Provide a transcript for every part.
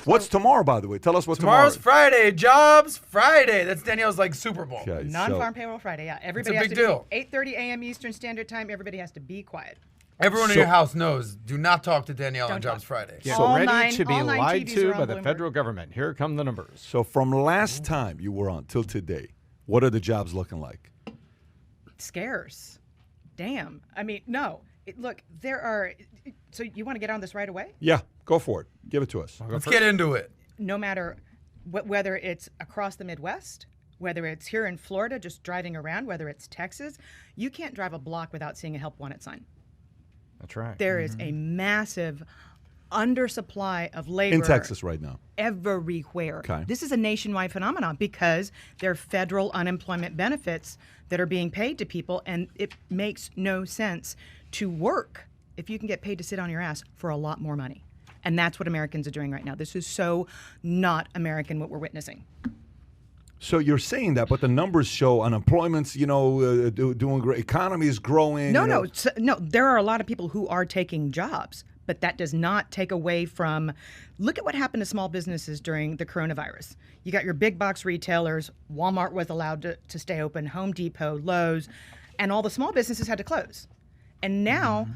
What's tomorrow, by the way? Tell us what Tomorrow's Friday. Jobs Friday. That's Danielle's like Super Bowl. Okay, Non-farm payroll Friday, yeah. Everybody It's a big deal. 8:30 a.m. Eastern Standard Time. Everybody has to be quiet. Everyone in your house knows, do not talk to Danielle on Jobs Friday. Get All ready nine- to be all nine lied TVs to are on by the Bloomberg. federal government. Here come the numbers. So from last time you were on till today, what are the jobs looking like? Scarce. Damn. I mean, no. Look, there are. So you want to get on this right away? Yeah, go for it. Give it to us. Let's get into it. No matter whether it's across the Midwest, whether it's here in Florida, just driving around, whether it's Texas, you can't drive a block without seeing a help wanted sign. That's right. There is a massive undersupply of labor In Texas right now. everywhere. Okay. This is a nationwide phenomenon because there are federal unemployment benefits that are being paid to people, and it makes no sense to work if you can get paid to sit on your ass for a lot more money. And that's what Americans are doing right now. This is so not American what we're witnessing. So you're saying that, but the numbers show unemployment's, doing great. Economy is growing. No. There are a lot of people who are taking jobs, but that does not take away from. Look at what happened to small businesses during the coronavirus. You got your big box retailers. Walmart was allowed to stay open. Home Depot, Lowe's, and all the small businesses had to close. And now,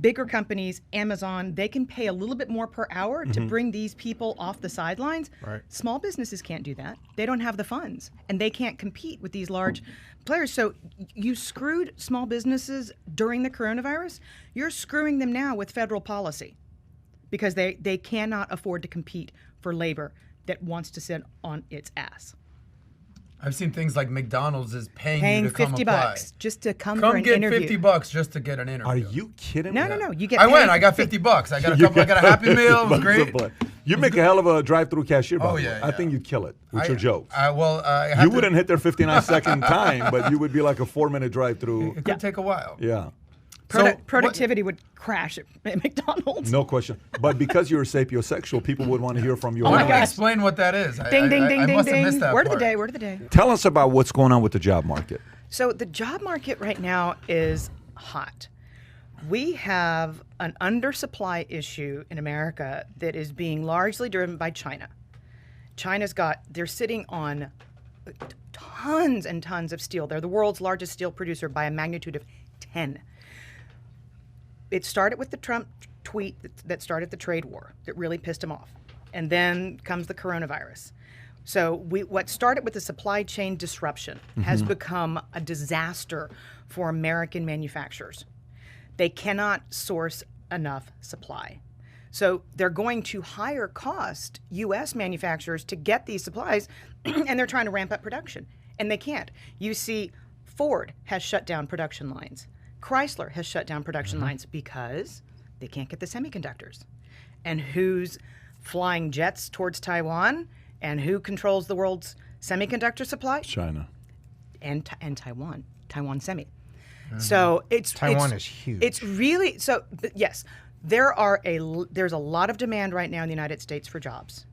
bigger companies, Amazon, they can pay a little bit more per hour to bring these people off the sidelines. Right. Small businesses can't do that. They don't have the funds, and they can't compete with these large players. So you screwed small businesses during the coronavirus. You're screwing them now with federal policy because they cannot afford to compete for labor that wants to sit on its ass. I've seen things like McDonald's is paying you to come $50 apply. just to come for Come an get interview. $50 just to get an interview. Are you kidding No, me? no. You get I paid went. I got $50. I got a couple. I got a Happy Meal. It was great. You make a hell of a drive-through cashier, by the way. yeah, I think you'd kill it with your jokes. I You wouldn't hit their 59-second time, but you would be like a 4-minute drive-through. It could take a while. Yeah. Productivity would crash at McDonald's. No question. But because you're sapiosexual, people would want to hear from you. Oh my anyway. gosh. Explain what that is. Ding, ding, I ding, must have ding, missed ding. that Word of the part. day, word of the day. Tell us about what's going on with the job market. So the job market right now is hot. We have an undersupply issue in America that is being largely driven by China. They're sitting on tons and tons of steel. They're the world's largest steel producer by a magnitude of 10. It started with the Trump tweet that started the trade war that really pissed him off. And then comes the coronavirus. So what started with the supply chain disruption has become a disaster for American manufacturers. They cannot source enough supply. So they're going to higher cost U.S. manufacturers to get these supplies, and they're trying to ramp up production. And they can't. You see, Ford has shut down production lines. Chrysler has shut down production lines because they can't get the semiconductors. And who's flying jets towards Taiwan? And who controls the world's semiconductor supply? China. And Taiwan. Taiwan Semi. So Taiwan is huge. It's really so. Yes, there's a lot of demand right now in the United States for jobs.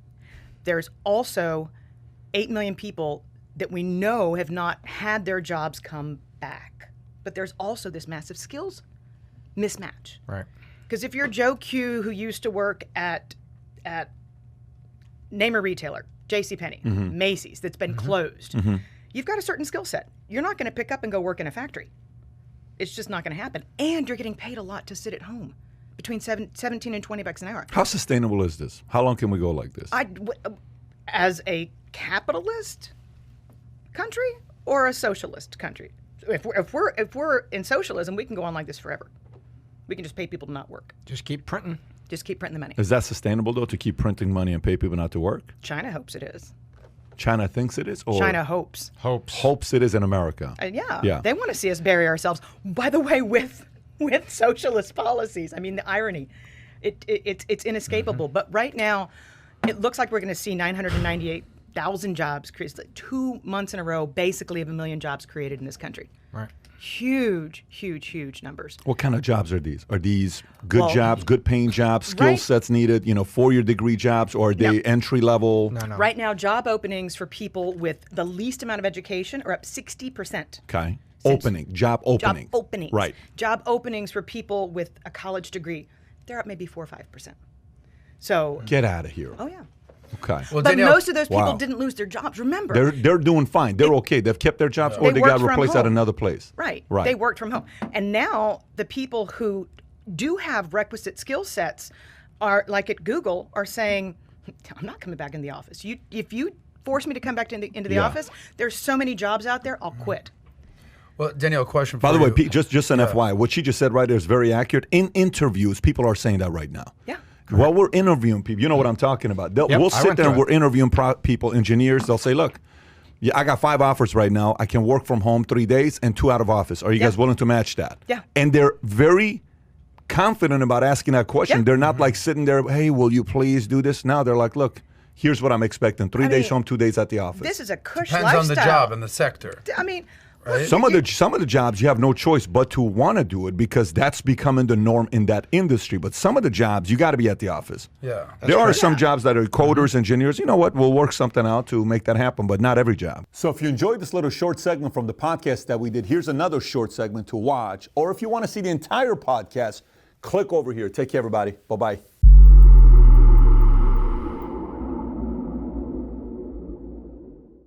There's also 8 million people that we know have not had their jobs come back. But there's also this massive skills mismatch. Right. Because if you're Joe Q, who used to work at name a retailer, JCPenney, Macy's, that's been closed, you've got a certain skill set. You're not going to pick up and go work in a factory. It's just not going to happen. And you're getting paid a lot to sit at home, between 17 and $20 an hour. How sustainable is this? How long can we go like this? As a capitalist country or a socialist country? If we're in socialism, we can go on like this forever. We can just pay people to not work. Just keep printing. Just keep printing the money. Is that sustainable, though, to keep printing money and pay people not to work? China hopes it is. China thinks it is? Or China hopes. hopes it is in America? Yeah. They want to see us bury ourselves. By the way, with socialist policies. I mean, the irony. It's inescapable. But right now, it looks like we're going to see 998,000 jobs created. 2 months in a row, basically, of 1 million jobs created in this country. Right. Huge, huge, huge numbers. What kind of jobs are these? Are these good jobs, good paying jobs, skill Right. sets needed, 4-year degree jobs, or are they entry level? No. Right now, job openings for people with the least amount of education are up 60%. Okay. Since- Job opening. Job openings. Right. Job openings for people with a college degree, they're up maybe 4 or 5%. So, Get out of here. oh yeah. Okay. Well, But Danielle, most of those people Wow. didn't lose their jobs. Remember, They're doing fine. They're okay. They've kept their jobs, or They they got worked from replaced at home. another place. right? Right. They worked from home, and now the people who do have requisite skill sets are like at Google are saying, "I'm not coming back in the office. If you force me to come back into the Yeah. office, there's so many jobs out there. I'll quit." well, Danielle, question for By the you. way, Pete, just an FYI, what she just said right there is very accurate. In interviews, people are saying that right now. Yeah. While we're interviewing people, you know what I'm talking about. Yep, We'll I sit went there and through we're interviewing people, engineers. They'll say, look, yeah, I got 5 offers right now. I can work from home 3 days and 2 out of office. Are you Yeah. guys willing to match that? Yeah. And they're very confident about asking that question. Yeah. They're not like sitting there, hey, will you please do this? Now they're like, look, here's what I'm expecting. 3 days mean, home, 2 days at the office. This is a cush Depends lifestyle. on the job and the sector. I mean, Right? Some of the jobs you have no choice but to want to do it because that's becoming the norm in that industry. But some of the jobs you got to be at the office. Yeah. There are some Yeah. jobs that are coders, engineers. You know what? We'll work something out to make that happen, but not every job. So if you enjoyed this little short segment from the podcast that we did, here's another short segment to watch. Or if you want to see the entire podcast, click over here. Take care, everybody. Bye-bye.